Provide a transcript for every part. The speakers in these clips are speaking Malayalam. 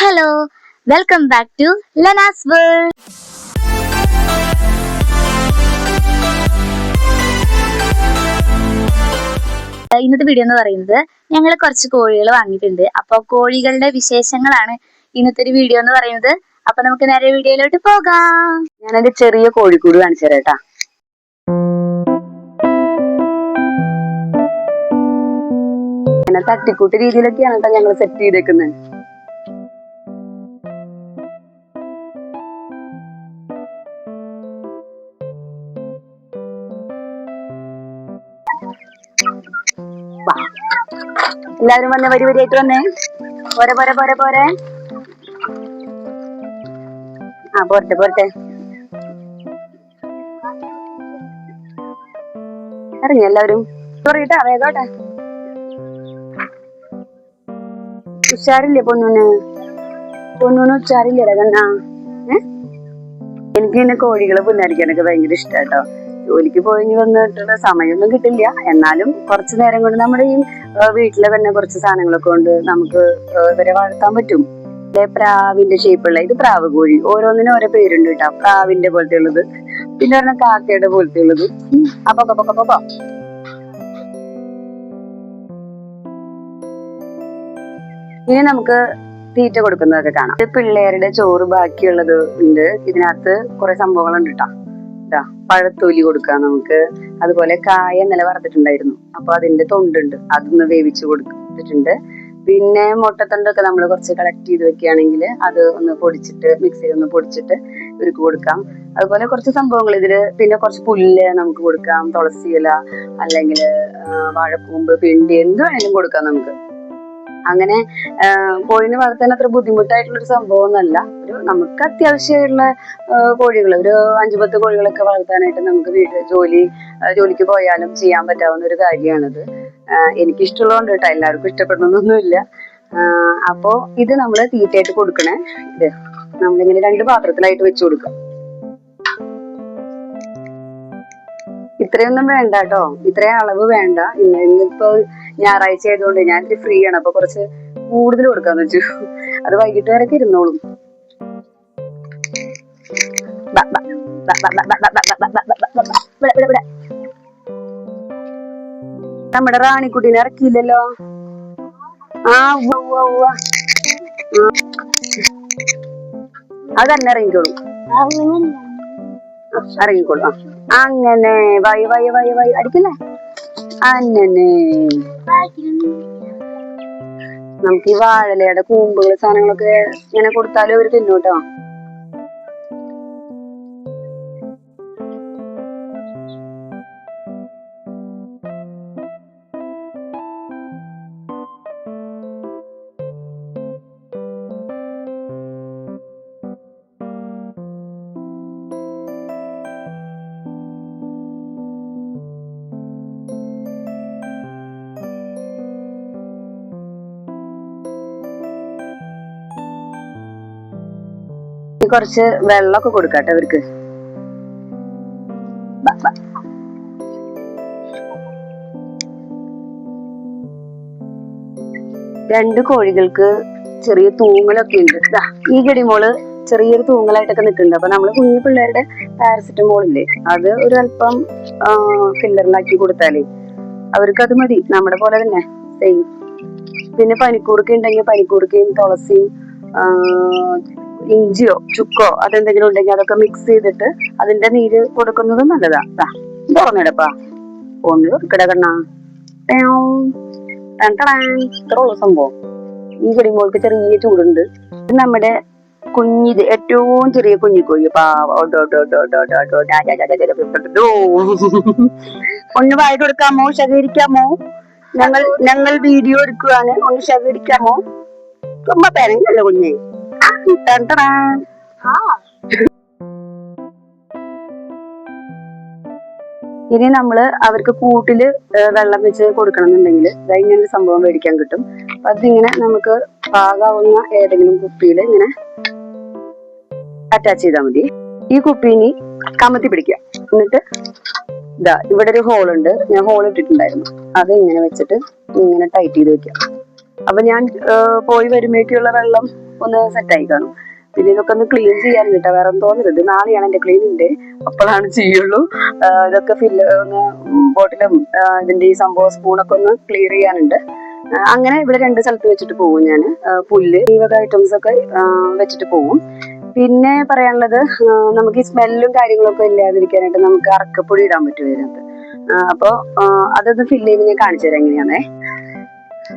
Hello, welcome back to Lena's world. ഇന്നത്തെ വീഡിയോ എന്ന് പറയുന്നത് ഞങ്ങൾ കുറച്ച് കോഴികൾ വാങ്ങിയിട്ടുണ്ട്. അപ്പോൾ കോഴികളുടെ വിശേഷങ്ങളാണ് ഇന്നത്തെ ഒരു വീഡിയോ എന്ന് പറയുന്നത്. അപ്പൊ നമുക്ക് നേരെ വീഡിയോയിലോട്ട് പോകാം. ഞാനെന്റെ ചെറിയ കോഴിക്കൂട് കാണിച്ചു തരാട്ടാ. അങ്ങനെ തട്ടിക്കൂട്ട് രീതിയിലൊക്കെയാണ് കേട്ടോ ഞങ്ങൾ സെറ്റ് ചെയ്തേക്കുന്നത്. എല്ലാവരും വന്നേ, വരി വരിയായിട്ട് വന്നേ. പോരെ പോരെ പോരെ പോരെ. ആ പോരട്ടെ പോരട്ടെ. ഇറങ്ങി എല്ലാവരും പറയട്ടാ, വേഗോട്ടെ. ഉച്ചാറില്ലേ പൊന്നൂന്? പൊന്നൂന് ഉച്ചാറില്ലേ കണ്ണാ? എനിക്ക് പിന്നെ കോഴികളെ പുന്നാരിക്കാനൊക്കെ ഭയങ്കര ഇഷ്ടാട്ടോ. ജോലിക്ക് പോയി വന്നിട്ടുള്ള സമയമൊന്നും കിട്ടില്ല. എന്നാലും കുറച്ചു നേരം കൊണ്ട് നമ്മുടെ ഈ വീട്ടിലെ തന്നെ കുറച്ച് സാധനങ്ങളൊക്കെ കൊണ്ട് നമുക്ക് ഇവരെ വളർത്താൻ പറ്റും. പ്രാവിന്റെ ഷേപ്പുള്ള ഇത് പ്രാവ് കോഴി, ഓരോന്നിനും ഓരോ പേരുണ്ട് കേട്ടോ. പ്രാവിന്റെ പോലത്തെ ഉള്ളത്, പിന്നെ പറഞ്ഞ കാക്കയുടെ പോലത്തെ ഉള്ളത്. അപ്പൊ ഇനി നമുക്ക് തീറ്റ കൊടുക്കുന്നതൊക്കെ കാണാം. പിള്ളേരുടെ ചോറ് ബാക്കിയുള്ളത് ഉണ്ട്. ഇതിനകത്ത് കുറെ സംഭവങ്ങളുണ്ട് കേട്ടോ. പഴത്തൊലി കൊടുക്കാം നമുക്ക്. അതുപോലെ കായ ഇന്നലെ വറുത്തിട്ടുണ്ടായിരുന്നു, അപ്പൊ അതിന്റെ തൊണ്ടുണ്ട്, അതൊന്ന് വേവിച്ച് കൊടുത്തിട്ടുണ്ട്. പിന്നെ മുട്ടത്തൊണ്ടൊക്കെ നമ്മൾ കുറച്ച് കളക്ട് ചെയ്ത് വെക്കുകയാണെങ്കിൽ അത് ഒന്ന് പൊടിച്ചിട്ട് മിക്സിയിൽ ഒന്ന് പൊടിച്ചിട്ട് ഇവർക്ക് കൊടുക്കാം. അതുപോലെ കുറച്ച് സംഭവങ്ങൾ ഇതില്. പിന്നെ കുറച്ച് പുല്ല് നമുക്ക് കൊടുക്കാം, തുളസി ഇല അല്ലെങ്കിൽ വാഴക്കൂമ്പ്, പിണ്ടി, എന്ത് വേണേലും കൊടുക്കാം നമുക്ക്. അങ്ങനെ കോഴിനെ വളർത്താൻ അത്ര ബുദ്ധിമുട്ടായിട്ടുള്ളൊരു സംഭവമൊന്നുമല്ല. ഒരു നമുക്ക് അത്യാവശ്യമുള്ള കോഴികൾ, ഒരു 5-10 കോഴികളൊക്കെ വളർത്താനായിട്ട് നമുക്ക് ജോലിക്ക് പോയാലും ചെയ്യാൻ പറ്റാവുന്ന ഒരു കാര്യമാണിത്. എനിക്കിഷ്ടമുള്ളതുകൊണ്ട് കേട്ടോ, എല്ലാവർക്കും ഇഷ്ടപ്പെടണമെന്നൊന്നുമില്ല. അപ്പോ ഇത് നമ്മൾ തീറ്റയായിട്ട് കൊടുക്കണേ. ഇത് നമ്മളിങ്ങനെ 2 പാത്രത്തിലായിട്ട് വെച്ച് കൊടുക്കാം. ഇത്രയൊന്നും വേണ്ട കേട്ടോ, ഇത്രയും അളവ് വേണ്ട. ഇന്നിപ്പോ ഞായറാഴ്ച ആയതുകൊണ്ട് ഞാൻ ഫ്രീ ആണ്, അപ്പൊ കുറച്ച് കൂടുതൽ കൊടുക്കാന്ന് വെച്ചു. അത് വൈകിട്ട് വരെയൊക്കെ ഇരുന്നോളും. നമ്മുടെ റാണിക്കുട്ടീനെ ഇറക്കിയില്ലല്ലോ. അത് തന്നെ ഇറങ്ങിക്കോളും, ഇറങ്ങിക്കോളും. അങ്ങനെ വൈ വൈ വൈ വൈ അടിക്കല്ലേ. അങ്ങനെ നമുക്ക് ഈ വാഴലയുടെ കൂമ്പുകൾ സാധനങ്ങളൊക്കെ ഇങ്ങനെ കൊടുത്താലും അവര് തിന്നോട്ടോ. കുറച്ച് വെള്ളമൊക്കെ കൊടുക്കാട്ടെ അവർക്ക്. 2 കോഴികൾക്ക് ചെറിയ തൂങ്ങലൊക്കെ ഉണ്ട്. ഈ ഗഡിമോള് ചെറിയൊരു തൂങ്ങലായിട്ടൊക്കെ നിൽക്കുന്നുണ്ട്. അപ്പൊ നമ്മള് കുഞ്ഞു പിള്ളേരുടെ പാരസിറ്റമോൾ ഇല്ലേ, അത് ഒരു അല്പം ഫില്ലറിലാക്കി കൊടുത്താലേ അവർക്ക് അത് മതി. നമ്മുടെ പോലെ തന്നെ സെയിം. പിന്നെ പനിക്കൂർക്ക ഉണ്ടെങ്കിൽ പനിക്കൂർക്കയും തുളസിയും ഇഞ്ചിയോ ചുക്കോ അതെന്തെങ്കിലും ഉണ്ടെങ്കിൽ അതൊക്കെ മിക്സ് ചെയ്തിട്ട് അതിന്റെ നീര് കൊടുക്കുന്നത് നല്ലതാ. തുറന്നിടപ്പാ ഒന്ന് കൊടുക്കട. ഇത്രയുള്ള സംഭവം. ഈ കടിമോൾക്ക് ചെറിയ ചൂടുണ്ട്. നമ്മുടെ കുഞ്ഞിത് ഏറ്റവും ചെറിയ കുഞ്ഞിക്കോഴി ഒന്ന് വായി കൊടുക്കാമോ? ശേഖരിക്കാമോ? ഞങ്ങൾ വീഡിയോ എടുക്കുവാണ്, ഒന്ന് ശേഖരിക്കാമോ? ரொம்ப പേരങ്ങല്ല കുഞ്ഞ്. ഇനി നമ്മള് അവർക്ക് കൂട്ടില് വെള്ളം വെച്ച് കൊടുക്കണം എന്നുണ്ടെങ്കിൽ ഇങ്ങനൊരു സംഭവം മേടിക്കാൻ കിട്ടും. അപ്പൊ അതിങ്ങനെ നമുക്ക് പാകാവുന്ന ഏതെങ്കിലും കുപ്പിയിൽ ഇങ്ങനെ അറ്റാച്ച് ചെയ്താൽ മതി. ഈ കുപ്പീനി കമത്തി പിടിക്കുക. എന്നിട്ട് ഇവിടെ ഒരു ഹോൾ ഉണ്ട്, ഞാൻ ഹോൾ ഇട്ടിട്ടുണ്ടായിരുന്നു. അത് ഇങ്ങനെ വെച്ചിട്ട് ഇങ്ങനെ ടൈറ്റ് ചെയ്ത് വെക്കുക. അപ്പൊ ഞാൻ പോയി വരുമ്പോഴേക്കുള്ള വെള്ളം ഒന്ന് സെറ്റായി കാണും. പിന്നെ ഇതൊക്കെ ഒന്ന് ക്ലീൻ ചെയ്യാൻ കേട്ടോ, വേറെ തോന്നരുത്. നാളെയാണ് എന്റെ ക്ലീനിന്റെ, അപ്പോഴാണ് ചെയ്യുള്ളൂ. ഇതൊക്കെ ഒന്ന് ബോട്ടിലും ഇതിന്റെ ഈ സംഭവം സ്പൂണൊക്കെ ഒന്ന് ക്ലിയർ ചെയ്യാനുണ്ട്. അങ്ങനെ ഇവിടെ 2 സ്ഥലത്ത് വെച്ചിട്ട് പോകും ഞാൻ. പുല്ല് ഈ വക ഐറ്റംസ് ഒക്കെ വെച്ചിട്ട് പോകും. പിന്നെ പറയാനുള്ളത്, നമുക്ക് ഈ സ്മെല്ലും കാര്യങ്ങളൊക്കെ ഇല്ലാതിരിക്കാനായിട്ട് നമുക്ക് അറക്കപ്പൊടി ഇടാൻ പറ്റും ഇതിനകത്ത്. അപ്പൊ അതൊന്ന് ഫില്ല് ചെയ്യുമ്പോൾ ഞാൻ കാണിച്ചു തരാം എങ്ങനെയാണേ.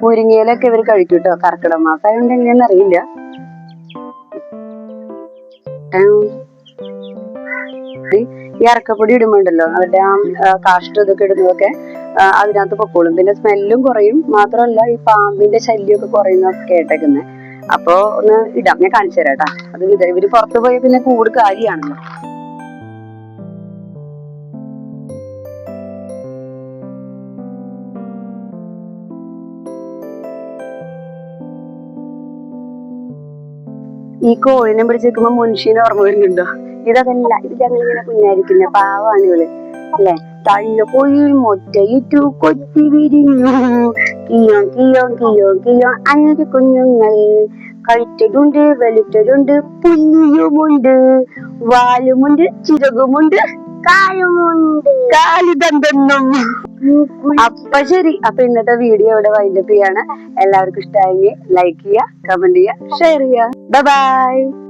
മുരിങ്ങയിലൊക്കെ ഇവർ കഴിക്കും കേട്ടോ, കർക്കിടക മാസം ആയതുകൊണ്ട് എങ്ങനെയാന്ന് അറിയില്ല. ഈ അറക്കപ്പൊടി ഇടുമ്പോണ്ടല്ലോ അവരുടെ കാഷ്ടം ഇതൊക്കെ ഇടുന്നതൊക്കെ അതിനകത്ത് പൊക്കോളും. പിന്നെ സ്മെല്ലും കുറയും. മാത്രമല്ല ഈ പാമ്പിന്റെ ശല്യമൊക്കെ കുറയുന്നൊക്കെ കേട്ടേക്കുന്നത്. അപ്പൊ ഒന്ന് ഇടാം, ഞാൻ കാണിച്ചു തരാം കേട്ടാ. അത് ഇവര് പുറത്തു പോയ പിന്നെ കൂട് കാലിയാണല്ലോ. ഈ കോഴിനെ പിടിച്ചേക്കുമ്പോ മുൻഷീനെ ഓർമ്മ വരുന്നുണ്ടോ? ഇതല്ല, ഇത് ഞങ്ങളിങ്ങനെ കുഞ്ഞായിരിക്കുന്ന പാവാണ് ഇവള് അല്ലെ. തള്ള പോയി മൊറ്റയിട്ടു കൊത്തി വിരിഞ്ഞു, കിയോ കിയോ കിയോ കിയോ 5 കുഞ്ഞുങ്ങൾ. കഴുത്തതുണ്ട്, വെളുത്തതുണ്ട്, പുല്ലിയുമുണ്ട്, വാലുമുണ്ട്, ചിറകുമുണ്ട്, കാലുമുണ്ട്, കാലിതന്തെന്നും. അപ്പൊ ശരി, അപ്പൊ ഇന്നത്തെ വീഡിയോ ഇവിടെ വൈൻഡപ്പ് ചെയ്യാണ്. എല്ലാവർക്കും ഇഷ്ടമായെങ്കിൽ ലൈക്ക് ചെയ്യുക, കമന്റ് ചെയ്യുക, ഷെയർ ചെയ്യുക. Bye bye.